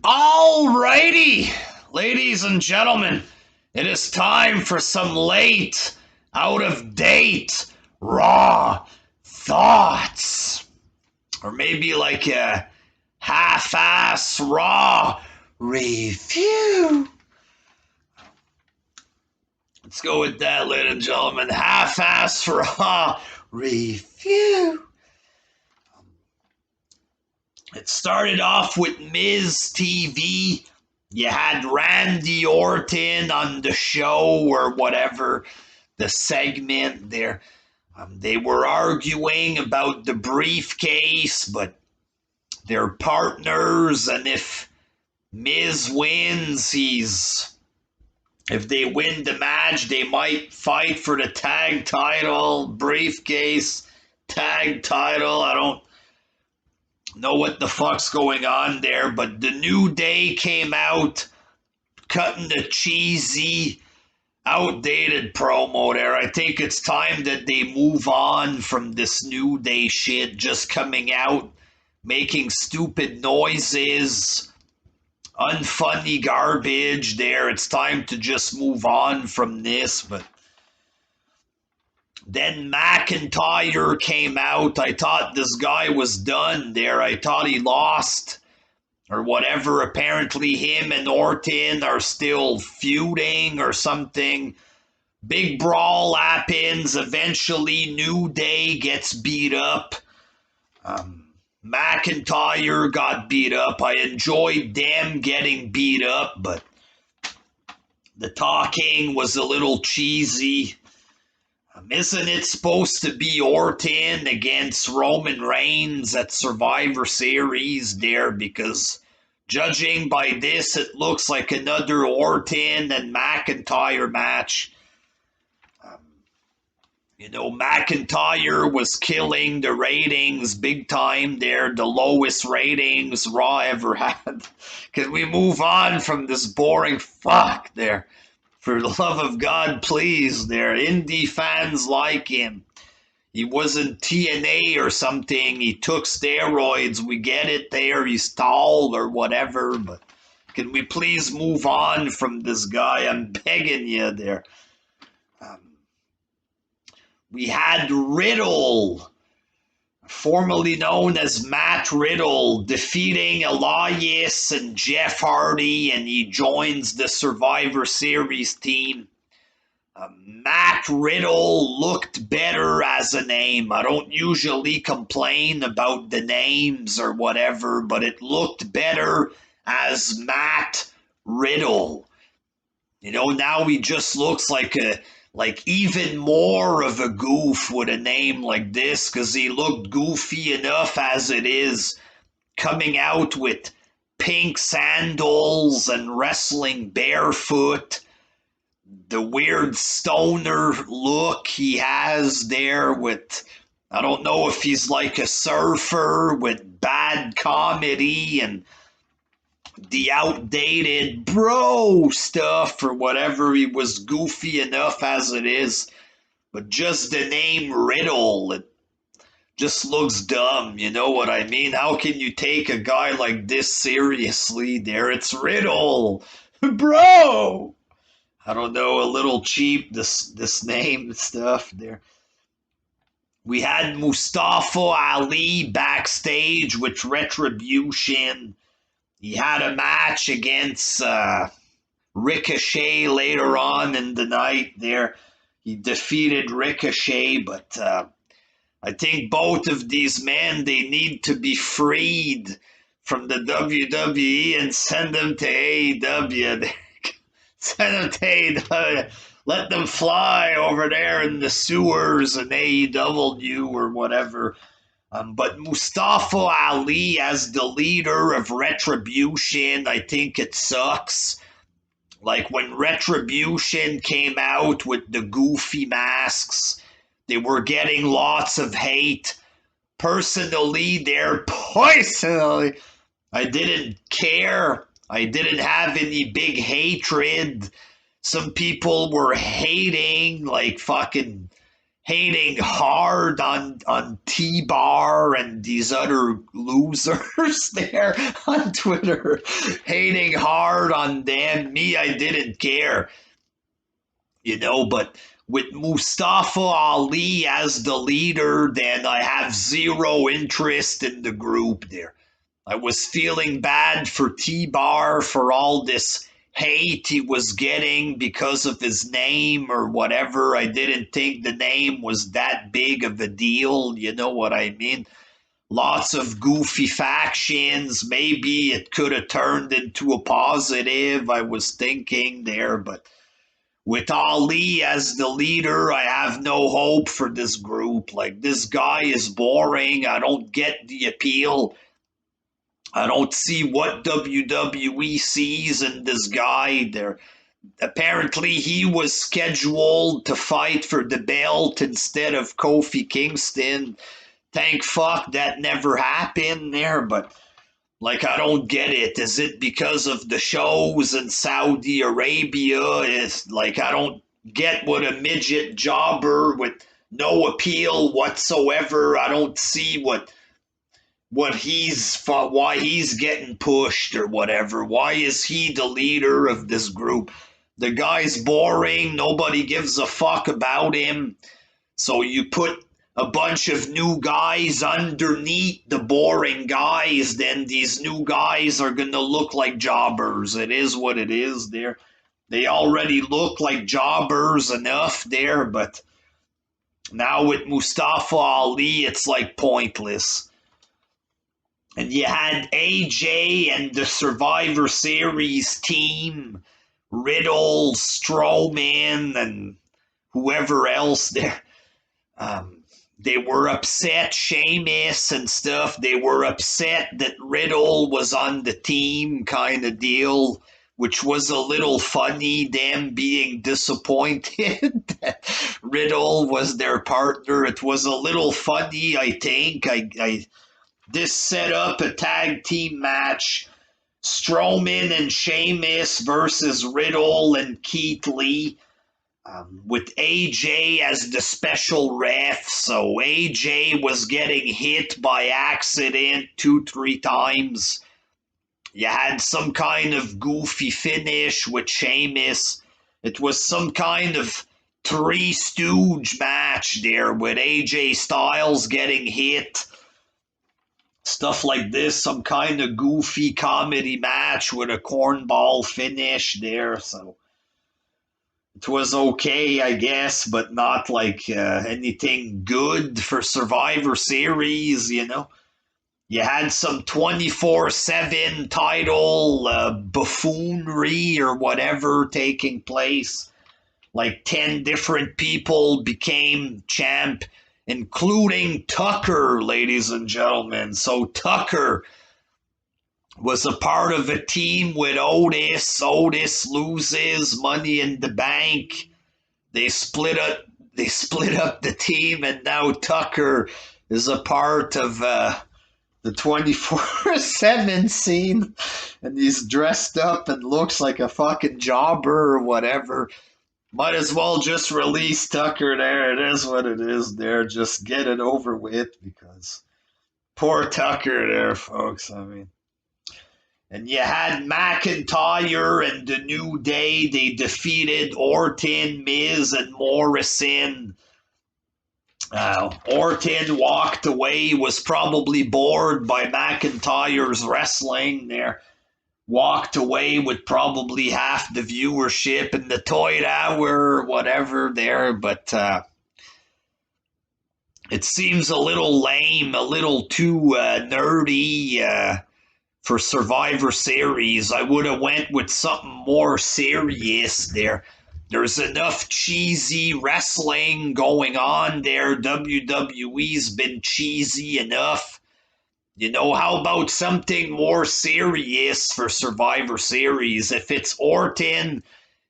Alrighty, ladies and gentlemen, it is time for some late, out of date, raw thoughts. Or maybe like a half ass raw review. Let's go with that, ladies and gentlemen. Half ass raw review. It started off with Ms. TV. You had Randy Orton on the show or whatever, the segment there. They were arguing about the briefcase, but they're partners, and if Miz wins, if they win the match, they might fight for the tag title, briefcase, tag title. I don't know what the fuck's going on there, but the New Day came out cutting the cheesy, outdated promo there. I think it's time that they move on from this New Day shit, just coming out, making stupid noises, unfunny garbage there. It's time to just move on from this, but then McIntyre came out. I thought this guy was done there. I thought he lost or whatever. Apparently him and Orton are still feuding or something. Big brawl happens. Eventually New Day gets beat up. McIntyre got beat up. I enjoyed them getting beat up, but the talking was a little cheesy. Isn't it supposed to be Orton against Roman Reigns at Survivor Series there? Because judging by this, it looks like another Orton and McIntyre match. McIntyre was killing the ratings big time there, the lowest ratings Raw ever had. Can we move on from this boring fuck there? For the love of God, please, there. Indie fans like him. He wasn't TNA or something. He took steroids. We get it there. He's tall or whatever. But can we please move on from this guy? I'm begging you there. We had Riddle, formerly known as Matt Riddle, defeating Elias and Jeff Hardy, and he joins the Survivor Series team. Matt Riddle looked better as a name. I don't usually complain about the names or whatever, but it looked better as Matt Riddle. Now he just looks like even more of a goof with a name like this, because he looked goofy enough as it is, coming out with pink sandals and wrestling barefoot. The weird stoner look he has there with, I don't know if he's like a surfer with bad comedy and the outdated bro stuff or whatever. He was goofy enough as it is, but just the name Riddle, it just looks dumb. You know what I mean? How can you take a guy like this seriously there? It's Riddle, bro. I don't know, a little cheap, this name stuff there. We had Mustafa Ali backstage with Retribution. He had a match against Ricochet later on in the night there. He defeated Ricochet, but I think both of these men, they need to be freed from the WWE and send them to AEW. Send them to AEW. Let them fly over there in the sewers in AEW or whatever. But Mustafa Ali as the leader of Retribution, I think it sucks. Like when Retribution came out with the goofy masks, they were getting lots of hate. Personally, I didn't care. I didn't have any big hatred. Some people were hating, like fucking hating hard on T-Bar and these other losers there on Twitter, hating hard on them. Me, I didn't care, but with Mustafa Ali as the leader, then I have zero interest in the group there. I was feeling bad for T-Bar for all this hate he was getting because of his name or whatever. I didn't think the name was that big of a deal. You know what I mean? Lots of goofy factions. Maybe it could have turned into a positive. I was thinking there, but with Ali as the leader, I have no hope for this group. Like, this guy is boring. I don't get the appeal. I don't see what WWE sees in this guy. There, apparently, he was scheduled to fight for the belt instead of Kofi Kingston. Thank fuck that never happened there, but like, I don't get it. Is it because of the shows in Saudi Arabia? Is like, I don't get what a midget jobber with no appeal whatsoever. I don't see why he's getting pushed or whatever. Why is he the leader of this group? The guy's boring. Nobody gives a fuck about him. So you put a bunch of new guys underneath the boring guys, then these new guys are going to look like jobbers. It is what it is there. They already look like jobbers enough there, but now with Mustafa Ali, it's like pointless. And you had AJ and the Survivor Series team, Riddle, Strowman, and whoever else there. They were upset, Sheamus and stuff. They were upset that Riddle was on the team, kind of deal, which was a little funny, them being disappointed that Riddle was their partner. It was a little funny, I think. This set up a tag team match, Strowman and Sheamus versus Riddle and Keith Lee, with AJ as the special ref. So AJ was getting hit by accident 2-3 times. You had some kind of goofy finish with Sheamus. It was some kind of Three Stooge match there with AJ Styles getting hit. Stuff like this, some kind of goofy comedy match with a cornball finish there. So it was okay, I guess, but not like anything good for Survivor Series, You had some 24/7 title buffoonery or whatever taking place. Like 10 different people became champ, including Tucker, ladies and gentlemen. So Tucker was a part of a team with Otis. Otis loses Money in the Bank. They split up the team, and now Tucker is a part of the 24/7 scene, and he's dressed up and looks like a fucking jobber or whatever. Might as well just release Tucker there. It is what it is there. Just get it over with, because poor Tucker there, folks. I mean, and you had McIntyre and the New Day. They defeated Orton, Miz, and Morrison. Orton walked away, was probably bored by McIntyre's wrestling there. Walked away with probably half the viewership in the Toy Hour or whatever there, but it seems a little lame, a little too nerdy for Survivor Series. I would have went with something more serious there. There's enough cheesy wrestling going on there. WWE's been cheesy enough. How about something more serious for Survivor Series? If it's Orton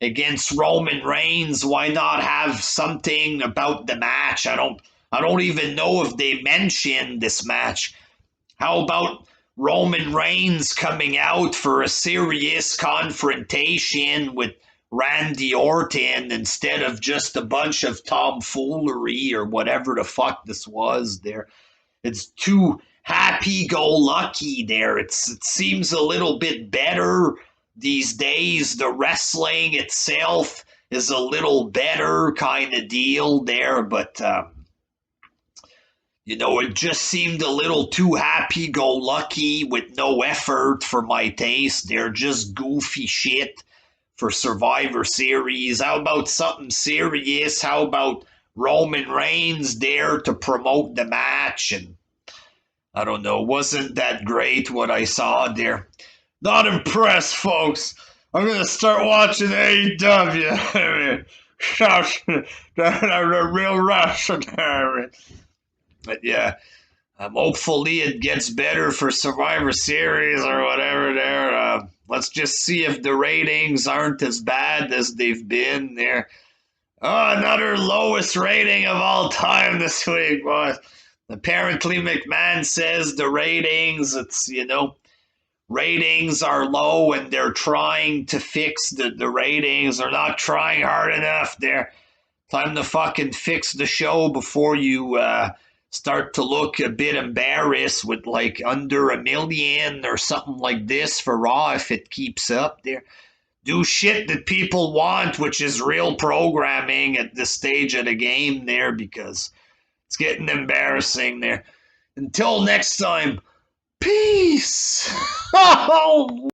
against Roman Reigns, why not have something about the match? I don't even know if they mentioned this match. How about Roman Reigns coming out for a serious confrontation with Randy Orton instead of just a bunch of tomfoolery or whatever the fuck this was there. It's too happy-go-lucky there. It seems a little bit better these days. The wrestling itself is a little better kind of deal there, but it just seemed a little too happy-go-lucky with no effort for my taste. They're just goofy shit for Survivor Series. How about something serious? How about Roman Reigns there to promote the match? And I don't know, wasn't that great what I saw there? Not impressed, folks. I'm gonna start watching AEW. The real wrestling. But yeah, hopefully it gets better for Survivor Series or whatever there. Let's just see if the ratings aren't as bad as they've been there. Oh, another lowest rating of all time this week, boys. Apparently McMahon says the ratings, ratings are low and they're trying to fix the ratings. They're not trying hard enough. They're time to fucking fix the show before you start to look a bit embarrassed with like under 1 million or something like this for Raw if it keeps up there. Do shit that people want, which is real programming at this stage of the game there, because it's getting embarrassing there. Until next time, peace.